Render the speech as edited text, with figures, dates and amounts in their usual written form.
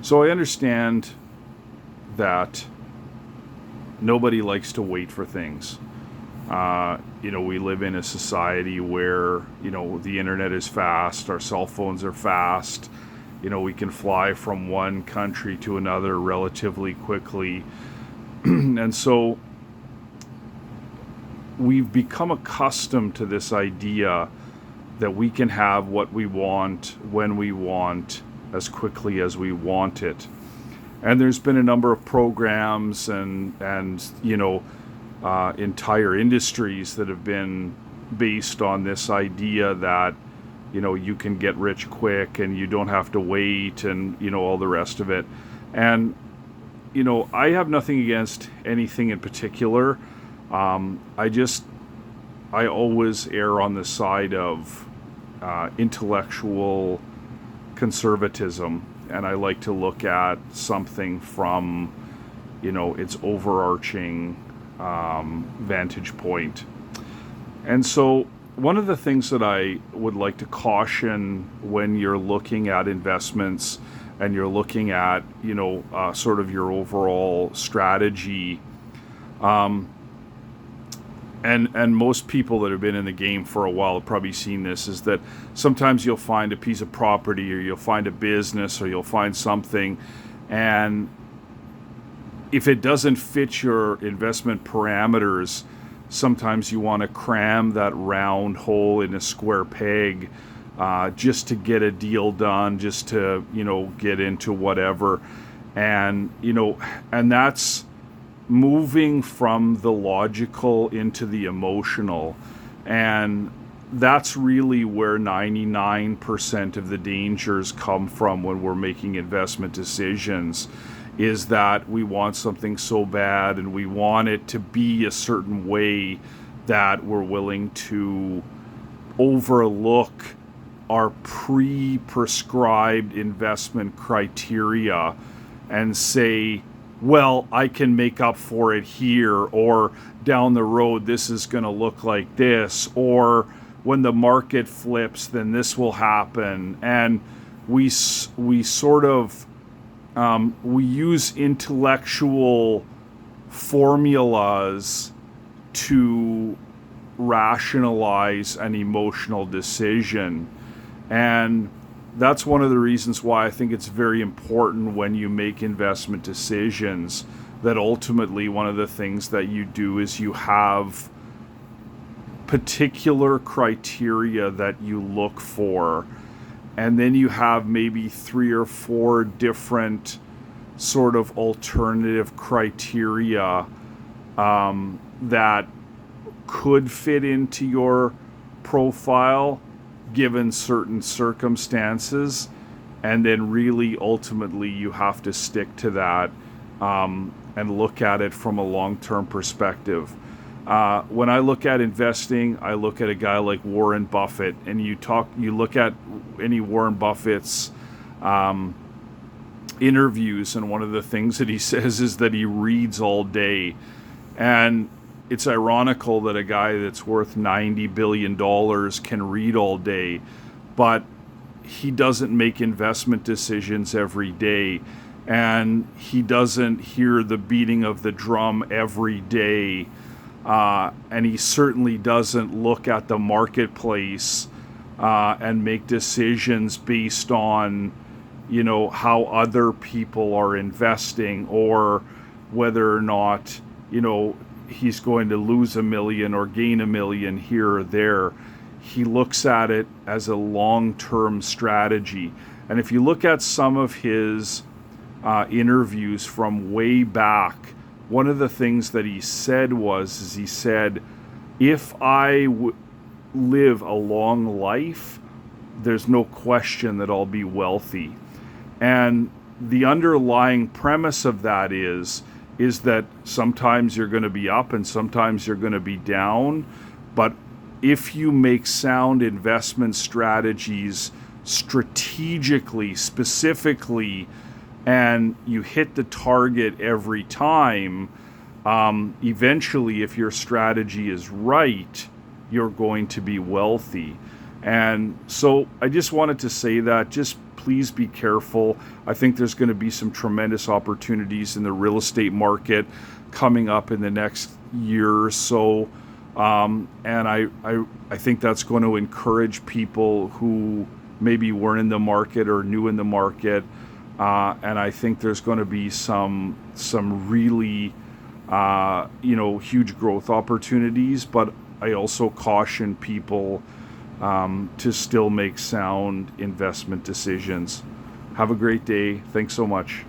So I understand that nobody likes to wait for things. We live in a society where, the internet is fast, our cell phones are fast, we can fly from one country to another relatively quickly. And so we've become accustomed to this idea that we can have what we want when we want as quickly as we want it. And there's been a number of programs and entire industries that have been based on this idea that you can get rich quick and you don't have to wait and all the rest of it. And I have nothing against anything in particular. I always err on the side of intellectual conservatism, and I like to look at something from its overarching vantage point. And so one of the things that I would like to caution when you're looking at investments and you're looking at sort of your overall strategy, and most people that have been in the game for a while have probably seen this, is that sometimes you'll find a piece of property or you'll find a business or you'll find something, and if it doesn't fit your investment parameters, sometimes you want to cram that round hole in a square peg, just to get a deal done, just to get into whatever. And and that's moving from the logical into the emotional. And that's really where 99% of the dangers come from when we're making investment decisions, is that we want something so bad and we want it to be a certain way that we're willing to overlook our pre-prescribed investment criteria and say, well, I can make up for it here, or down the road this is going to look like this, or when the market flips then this will happen. And we sort of we use intellectual formulas to rationalize an emotional decision. And that's one of the reasons why I think it's very important when you make investment decisions that ultimately one of the things that you do is you have particular criteria that you look for, and then you have maybe 3 or 4 different sort of alternative criteria that could fit into your profile given certain circumstances, and then really ultimately you have to stick to that, and look at it from a long-term perspective. When I look at investing, I look at a guy like Warren Buffett, and you look at any Warren Buffett's interviews, and one of the things that he says is that he reads all day. And it's ironical that a guy that's worth $90 billion can read all day, but he doesn't make investment decisions every day, and he doesn't hear the beating of the drum every day, and he certainly doesn't look at the marketplace and make decisions based on how other people are investing, or whether or not he's going to lose $1 million or gain $1 million here or there. He looks at it as a long-term strategy. And if you look at some of his interviews from way back, one of the things that he said was, he said, if I live a long life, there's no question that I'll be wealthy. And the underlying premise of that is that sometimes you're going to be up and sometimes you're going to be down. But if you make sound investment strategies strategically, specifically, and you hit the target every time, eventually, if your strategy is right, you're going to be wealthy. And so I just wanted to say that, just please be careful. I think there's going to be some tremendous opportunities in the real estate market coming up in the next year or so. And I think that's going to encourage people who maybe weren't in the market or new in the market. And I think there's going to be some really huge growth opportunities. But I also caution people to still make sound investment decisions. Have a great day. Thanks so much.